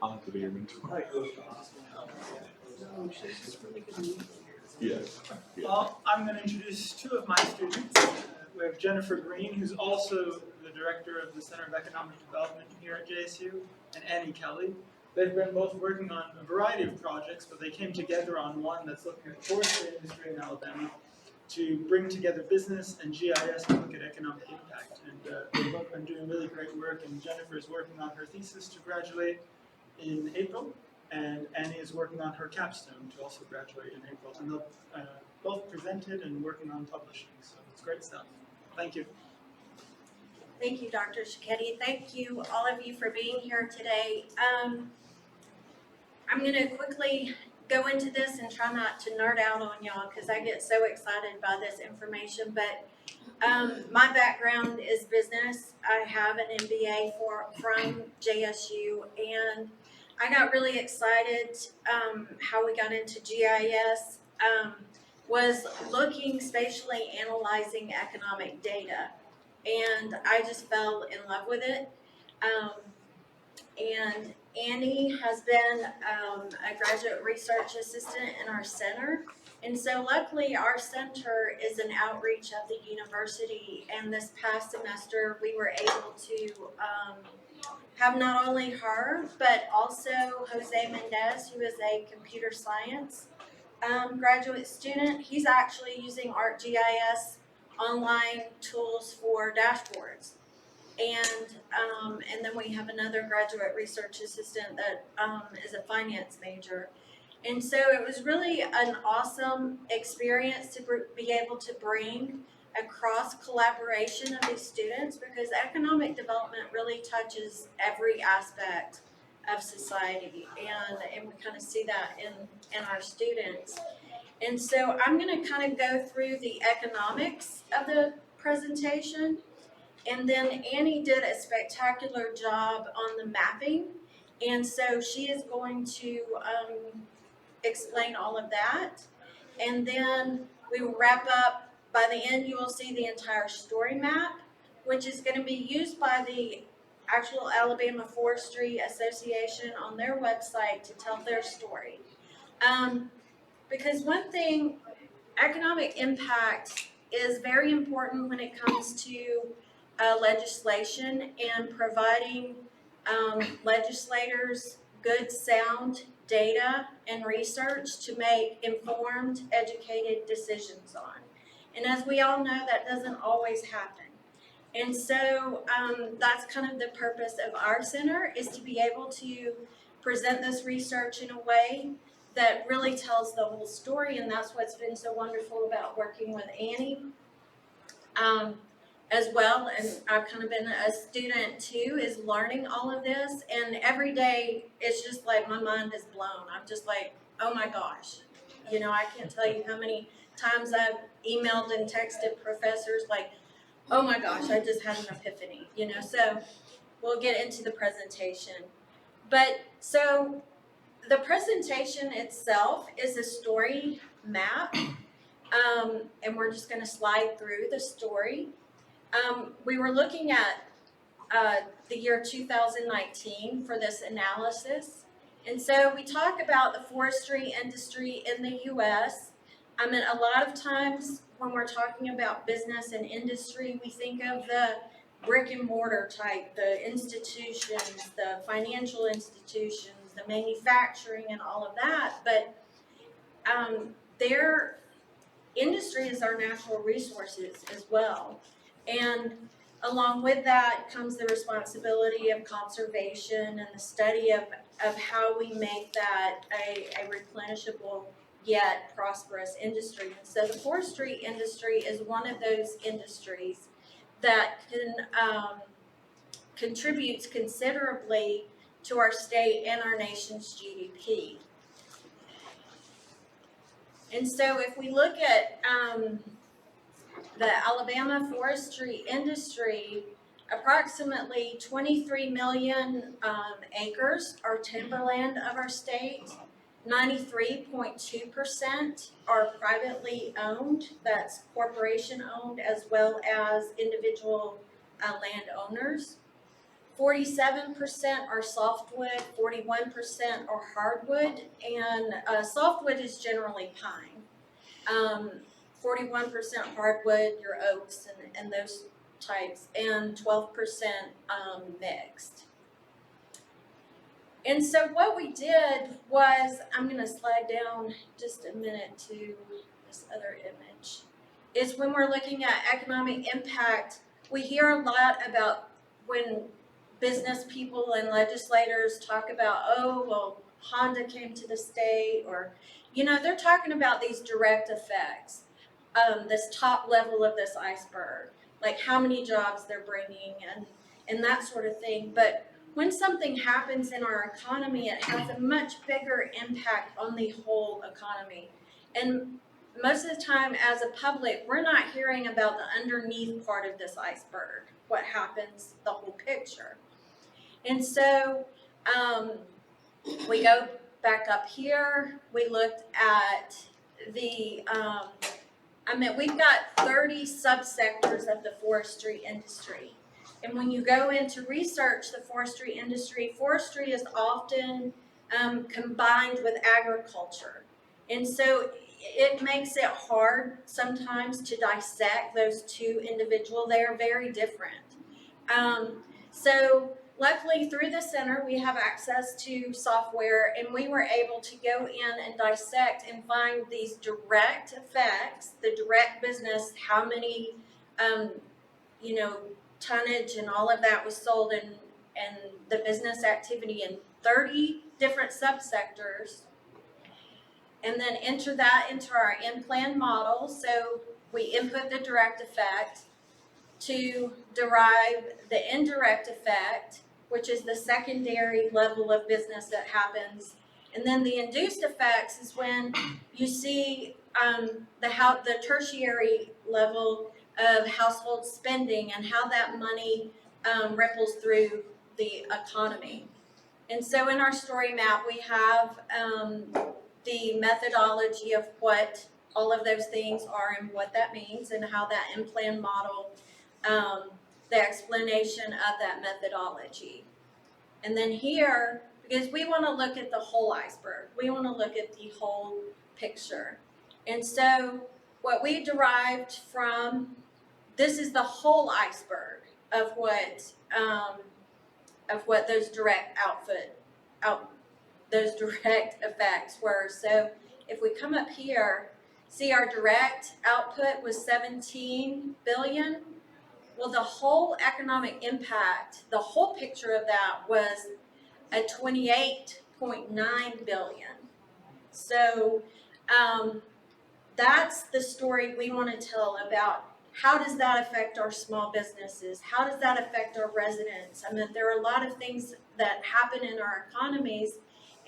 I'll have to be your mentor. Yeah. Well, I'm going to introduce two of my students. We have Jennifer Green, who's also the director of the Center of Economic Development here at JSU, and Annie Kelly. They've been both working on a variety of projects, but they came together on one that's looking at the forestry industry in Alabama to bring together business and GIS to look at economic impact. And they've both been doing really great work, and Jennifer is working on her thesis to graduate in April, and Annie is working on her capstone to also graduate in April. And they'll both presented and working on publishing, so it's great stuff. Thank you. Thank you, Dr. Sciuchetti. Thank you, all of you, for being here today. I'm going to quickly go into this and try not to nerd out on y'all because I get so excited by this information. But my background is business. I have an MBA from JSU, and I got really excited how we got into GIS. Was looking, spatially analyzing economic data, and I just fell in love with it. And Annie has been a graduate research assistant in our center, and so luckily our center is an outreach of the university, and this past semester we were able to have not only her, but also Jose Mendez, who is a computer science graduate student. He's actually using ArcGIS online tools for dashboards. And then we have another graduate research assistant that is a finance major. And so it was really an awesome experience to be able to bring a cross collaboration of these students, because economic development really touches every aspect of society, and we kind of see that in our students. And so I'm going to kind of go through the economics of the presentation, and then Annie did a spectacular job on the mapping, and so she is going to explain all of that, and then we will wrap up. By the end, you will see the entire story map, which is going to be used by the actual Alabama Forestry Association on their website to tell their story. Because one thing, economic impact is very important when it comes to legislation and providing legislators good, sound data and research to make informed, educated decisions on. And as we all know, that doesn't always happen. And so that's kind of the purpose of our center, is to be able to present this research in a way that really tells the whole story, and that's what's been so wonderful about working with Annie as well. And I've kind of been a student too, is learning all of this, and every day it's just like my mind is blown. I'm just like, oh my gosh, you know, I can't tell you how many times I've emailed and texted professors like, oh my gosh, I just had an epiphany, you know. So we'll get into the presentation. But so the presentation itself is a story map, and we're just going to slide through the story. We were looking at the year 2019 for this analysis, and so we talk about the forestry industry in the U.S. I mean, a lot of times when we're talking about business and industry, we think of the brick and mortar type, the institutions, the financial institutions, the manufacturing and all of that, but their industry is our natural resources as well. And along with that comes the responsibility of conservation and the study of how we make that a replenishable yet prosperous industry. And so the forestry industry is one of those industries that contributes considerably to our state and our nation's GDP. And so if we look at the Alabama forestry industry, approximately 23 million acres are timberland of our state. 93.2% are privately owned, that's corporation owned, as well as individual landowners. 47% are softwood, 41% are hardwood, and softwood is generally pine. 41% hardwood, your oaks and those types, and 12% mixed. And so what we did was, I'm gonna slide down just a minute to this other image, is when we're looking at economic impact, we hear a lot about when business people and legislators talk about, oh, well, Honda came to the state, or, you know, they're talking about these direct effects, this top level of this iceberg, like how many jobs they're bringing and that sort of thing. But when something happens in our economy, it has a much bigger impact on the whole economy. And most of the time, as a public, we're not hearing about the underneath part of this iceberg, what happens, the whole picture. And so we go back up here, we looked at the, we've got 30 subsectors of the forestry industry. And when you go into research the forestry industry is often combined with agriculture. And so it makes it hard sometimes to dissect those two individual. They are very different. So luckily through the center we have access to software, and we were able to go in and dissect and find these direct effects, the direct business, how many tonnage and all of that was sold, and the business activity in 30 different subsectors, and then enter that into our in-plan model. So we input the direct effect to derive the indirect effect, which is the secondary level of business that happens. And then the induced effects is when you see the tertiary level of household spending and how that money ripples through the economy. And so in our story map, we have the methodology of what all of those things are and what that means, and how that in-plan model, the explanation of that methodology. And then here, because we want to look at the whole iceberg, we want to look at the whole picture. And so what we derived from, this is the whole iceberg of what those direct those direct effects were. So if we come up here, see our direct output was 17 billion. Well, the whole economic impact, the whole picture of that was a 28.9 billion. So that's the story we want to tell about. How does that affect our small businesses? How does that affect our residents? I mean, there are a lot of things that happen in our economies,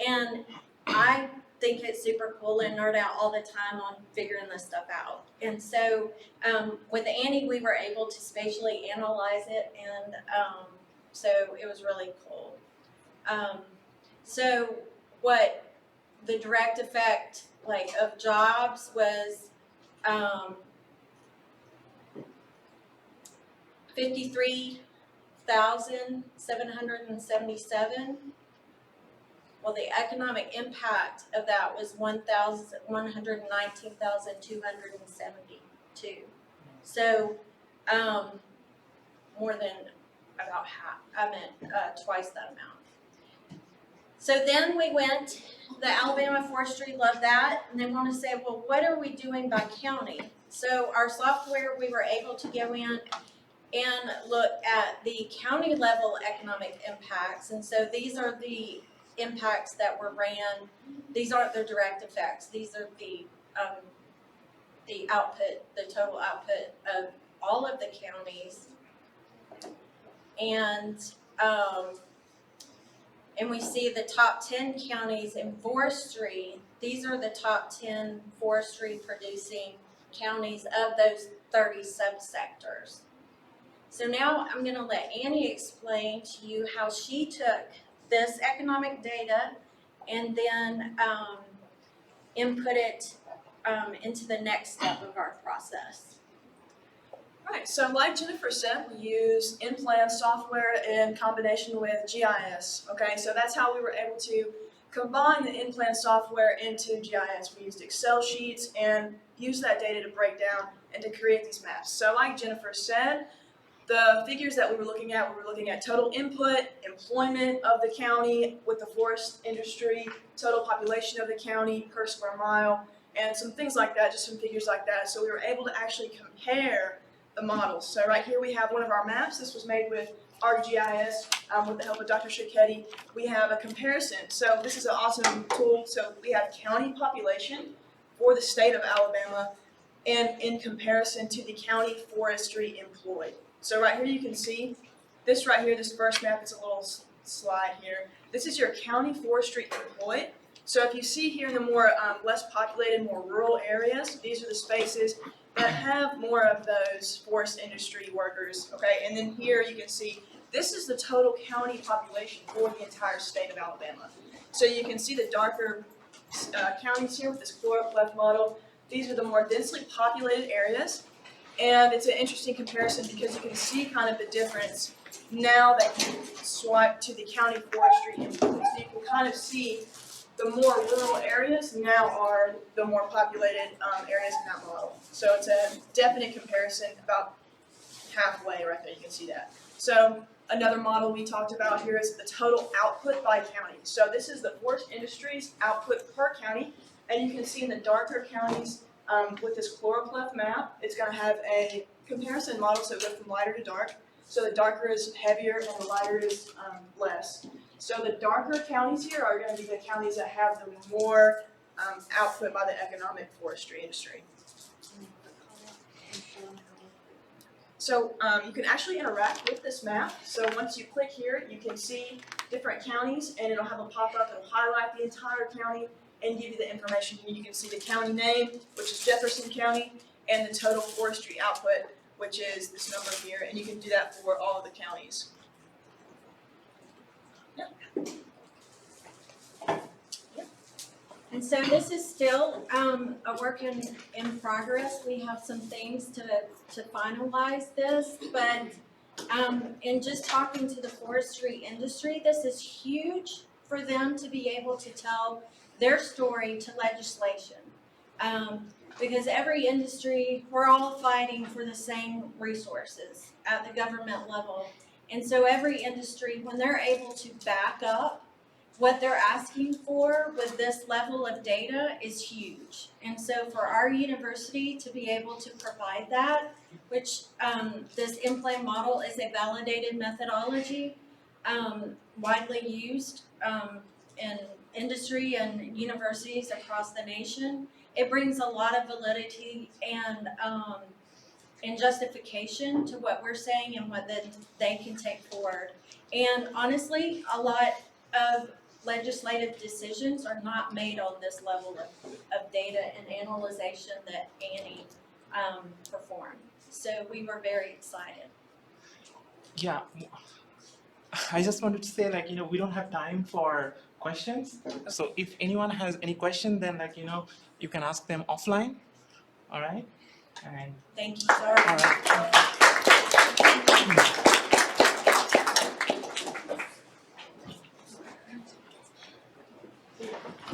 and I think it's super cool and nerd out all the time on figuring this stuff out. And so with Annie, we were able to spatially analyze it, and so it was really cool. So what the direct effect of jobs was 53,777. Well, the economic impact of that was 119,272. So more than about half. I meant twice that amount. So then we went, the Alabama Forestry loved that, and they want to say, well, what are we doing by county? So our software, we were able to go in and look at the county level economic impacts. And so these are the impacts that were ran. These aren't the direct effects. These are the output, the total output of all of the counties. And we see the top 10 counties in forestry. These are the top 10 forestry producing counties of those 30 subsectors. So now I'm going to let Annie explain to you how she took this economic data and then input it into the next step of our process. Right, so like Jennifer said, we use in-plan software in combination with GIS. Okay, so that's how we were able to combine the in-plan software into GIS. We used Excel sheets and used that data to break down and to create these maps. So like Jennifer said, the figures that we were looking at total input, employment of the county with the forest industry, total population of the county per square mile, and some things like that, just some figures like that. So we were able to actually compare the models. So right here we have one of our maps. This was made with ArcGIS with the help of Dr. Sciuchetti. We have a comparison. So this is an awesome tool. So we have county population for the state of Alabama and in comparison to the county forestry employed. So right here you can see this right here, this first map, it's a little slide here. This is your county forestry employed. So if you see here in the more less populated, more rural areas, these are the spaces that have more of those forest industry workers, okay? And then here you can see this is the total county population for the entire state of Alabama. So you can see the darker counties here with this chloropleth model. These are the more densely populated areas. And it's an interesting comparison because you can see kind of the difference now that you swipe to the county forestry employees. So you can kind of see the more rural areas now are the more populated areas in that model. So it's a definite comparison, about halfway right there, you can see that. So another model we talked about here is the total output by county. So this is the forest industry's output per county, and you can see in the darker counties with this chloropleth map, it's going to have a comparison model, so it goes from lighter to dark. So the darker is heavier and the lighter is less. So the darker counties here are going to be the counties that have the more output by the economic forestry industry. So you can actually interact with this map. So once you click here, you can see different counties, and it'll have a pop-up that'll highlight the entire county and give you the information. Here you can see the county name, which is Jefferson County, and the total forestry output, which is this number here, and you can do that for all of the counties. And so this is still a work in progress. We have some things to finalize this, but in just talking to the forestry industry, this is huge for them to be able to tell their story to legislation. Because every industry, we're all fighting for the same resources at the government level. And so every industry, when they're able to back up what they're asking for with this level of data, is huge. And so for our university to be able to provide that, which this in-play model is a validated methodology, widely used in industry and universities across the nation, it brings a lot of validity and justification to what we're saying and what they can take forward. And honestly, a lot of legislative decisions are not made on this level of data and analyzation that Annie performed. So we were very excited. Yeah, I just wanted to say, like, we don't have time for questions. So if anyone has any question, then, like, you can ask them offline. All right? And Thank you. Sorry. all right.